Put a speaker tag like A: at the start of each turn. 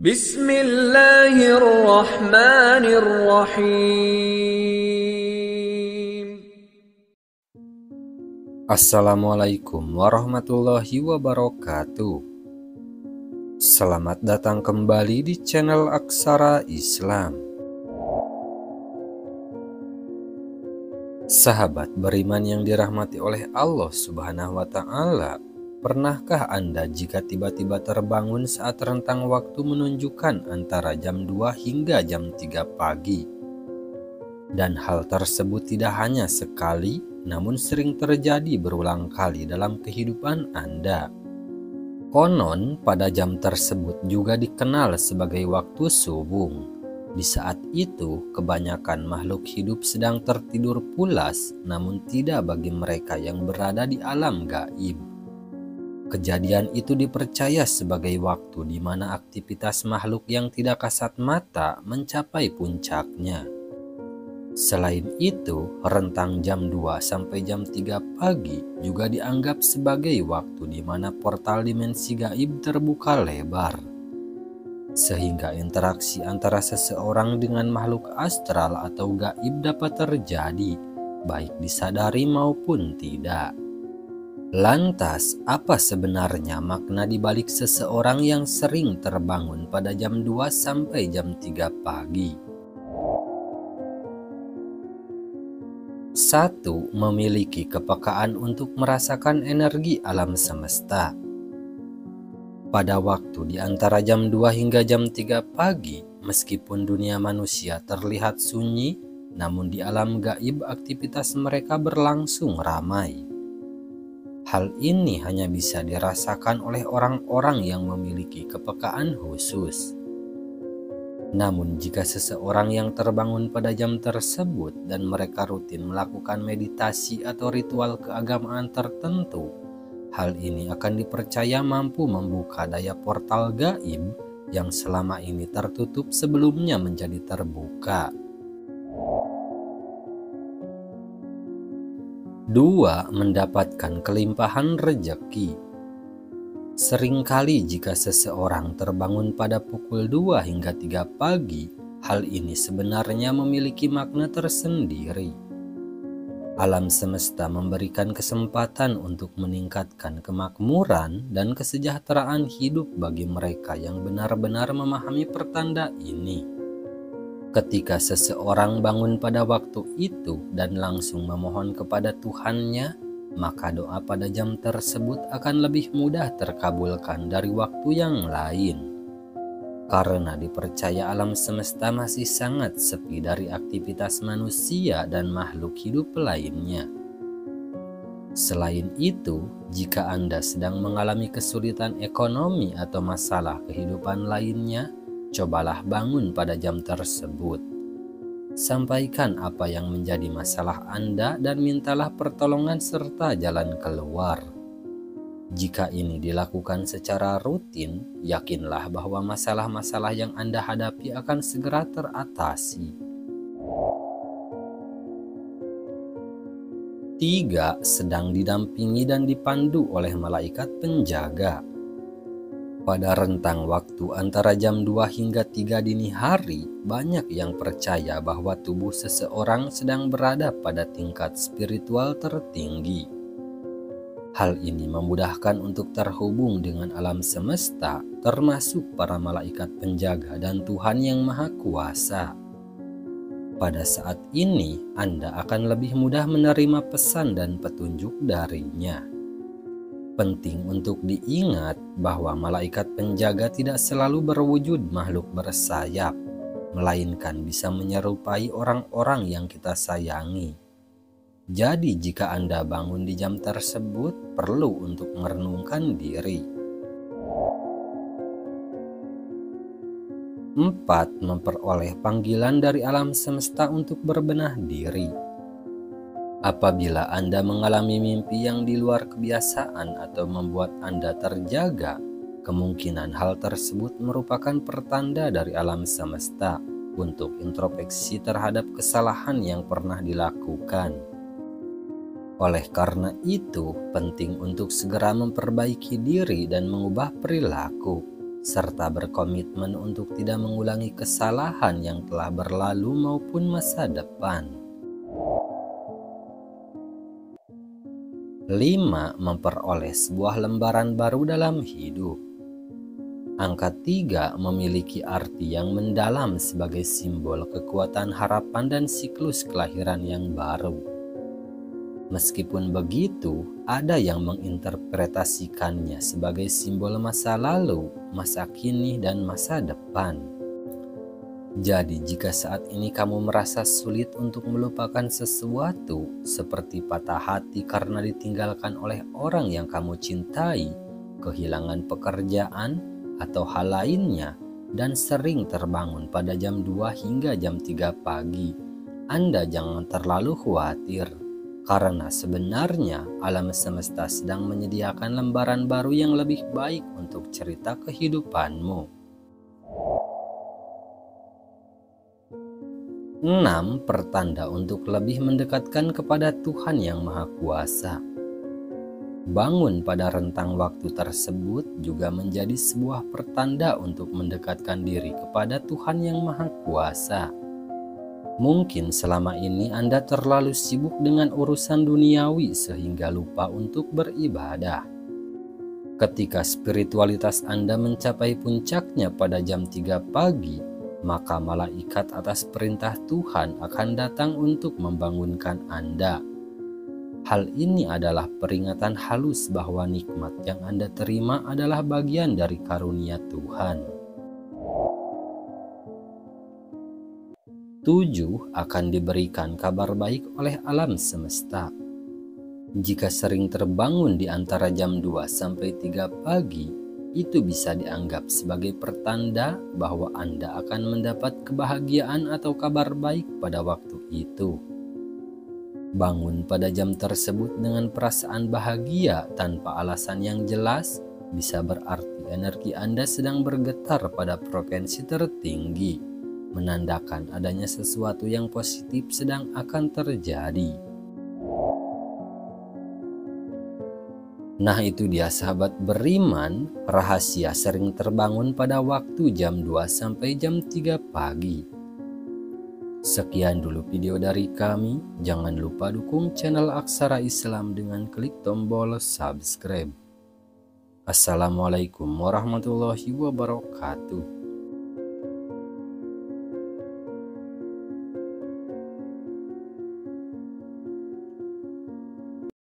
A: Bismillahirrahmanirrahim.
B: Assalamualaikum warahmatullahi wabarakatuh. Selamat datang kembali di channel Aksara Islam. Sahabat beriman yang dirahmati oleh Allah Subhanahu wa Ta'ala, pernahkah Anda jika tiba-tiba terbangun saat rentang waktu menunjukkan antara jam 2 hingga jam 3 pagi? Dan hal tersebut tidak hanya sekali, namun sering terjadi berulang kali dalam kehidupan Anda. Konon pada jam tersebut juga dikenal sebagai waktu subuh. Di saat itu, kebanyakan makhluk hidup sedang tertidur pulas, namun tidak bagi mereka yang berada di alam gaib. Kejadian itu dipercaya sebagai waktu di mana aktivitas makhluk yang tidak kasat mata mencapai puncaknya. Selain itu, rentang jam 2 sampai jam 3 pagi juga dianggap sebagai waktu di mana portal dimensi gaib terbuka lebar. Sehingga interaksi antara seseorang dengan makhluk astral atau gaib dapat terjadi, baik disadari maupun tidak. Lantas, apa sebenarnya makna di balik seseorang yang sering terbangun pada jam 2 sampai jam 3 pagi? 1. Memiliki kepekaan untuk merasakan energi alam semesta. Pada waktu di antara jam 2 hingga jam 3 pagi, meskipun dunia manusia terlihat sunyi, namun di alam gaib aktivitas mereka berlangsung ramai. Hal ini hanya bisa dirasakan oleh orang-orang yang memiliki kepekaan khusus. Namun jika seseorang yang terbangun pada jam tersebut dan mereka rutin melakukan meditasi atau ritual keagamaan tertentu, hal ini akan dipercaya mampu membuka daya portal gaib yang selama ini tertutup sebelumnya menjadi terbuka. 2. Mendapatkan kelimpahan rejeki. Seringkali jika seseorang terbangun pada pukul 2 hingga 3 pagi, hal ini sebenarnya memiliki makna tersendiri. Alam semesta memberikan kesempatan untuk meningkatkan kemakmuran dan kesejahteraan hidup bagi mereka yang benar-benar memahami pertanda ini. Ketika seseorang bangun pada waktu itu dan langsung memohon kepada Tuhannya, maka doa pada jam tersebut akan lebih mudah terkabulkan dari waktu yang lain. Karena dipercaya alam semesta masih sangat sepi dari aktivitas manusia dan makhluk hidup lainnya. Selain itu, jika Anda sedang mengalami kesulitan ekonomi atau masalah kehidupan lainnya, cobalah bangun pada jam tersebut. Sampaikan apa yang menjadi masalah Anda dan mintalah pertolongan serta jalan keluar. Jika ini dilakukan secara rutin, yakinlah bahwa masalah-masalah yang Anda hadapi akan segera teratasi. 3. Sedang didampingi dan dipandu oleh malaikat penjaga. Pada rentang waktu antara jam 2 hingga 3 dini hari, banyak yang percaya bahwa tubuh seseorang sedang berada pada tingkat spiritual tertinggi. Hal ini memudahkan untuk terhubung dengan alam semesta, termasuk para malaikat penjaga dan Tuhan yang Maha Kuasa. Pada saat ini, Anda akan lebih mudah menerima pesan dan petunjuk darinya. Penting untuk diingat bahwa malaikat penjaga tidak selalu berwujud makhluk bersayap, melainkan bisa menyerupai orang-orang yang kita sayangi. Jadi jika Anda bangun di jam tersebut, perlu untuk merenungkan diri. 4. Memperoleh panggilan dari alam semesta untuk berbenah diri. Apabila Anda mengalami mimpi yang di luar kebiasaan atau membuat Anda terjaga, kemungkinan hal tersebut merupakan pertanda dari alam semesta untuk introspeksi terhadap kesalahan yang pernah dilakukan. Oleh karena itu, penting untuk segera memperbaiki diri dan mengubah perilaku, serta berkomitmen untuk tidak mengulangi kesalahan yang telah berlalu maupun masa depan. 5. Memperoleh sebuah lembaran baru dalam hidup. Angka 3 memiliki arti yang mendalam sebagai simbol kekuatan harapan dan siklus kelahiran yang baru. Meskipun begitu, ada yang menginterpretasikannya sebagai simbol masa lalu, masa kini, dan masa depan. Jadi jika saat ini kamu merasa sulit untuk melupakan sesuatu, seperti patah hati karena ditinggalkan oleh orang yang kamu cintai, kehilangan pekerjaan, atau hal lainnya, dan sering terbangun pada jam 2 hingga jam 3 pagi, Anda jangan terlalu khawatir, karena sebenarnya alam semesta sedang menyediakan lembaran baru yang lebih baik untuk cerita kehidupanmu. 6. Pertanda untuk lebih mendekatkan kepada Tuhan yang Maha Kuasa. Bangun pada rentang waktu tersebut juga menjadi sebuah pertanda untuk mendekatkan diri kepada Tuhan yang Maha Kuasa. Mungkin selama ini Anda terlalu sibuk dengan urusan duniawi sehingga lupa untuk beribadah. Ketika spiritualitas Anda mencapai puncaknya pada jam 3 pagi, maka malaikat atas perintah Tuhan akan datang untuk membangunkan Anda. Hal ini adalah peringatan halus bahwa nikmat yang Anda terima adalah bagian dari karunia Tuhan. 7. Akan diberikan kabar baik oleh alam semesta. Jika sering terbangun di antara jam 2 sampai 3 pagi, itu bisa dianggap sebagai pertanda bahwa Anda akan mendapat kebahagiaan atau kabar baik pada waktu itu. Bangun pada jam tersebut dengan perasaan bahagia tanpa alasan yang jelas bisa berarti energi Anda sedang bergetar pada frekuensi tertinggi, menandakan adanya sesuatu yang positif sedang akan terjadi. Nah itu dia sahabat beriman, rahasia sering terbangun pada waktu jam 2 sampai jam 3 pagi. Sekian dulu video dari kami, jangan lupa dukung channel Aksara Islam dengan klik tombol subscribe. Assalamualaikum warahmatullahi wabarakatuh.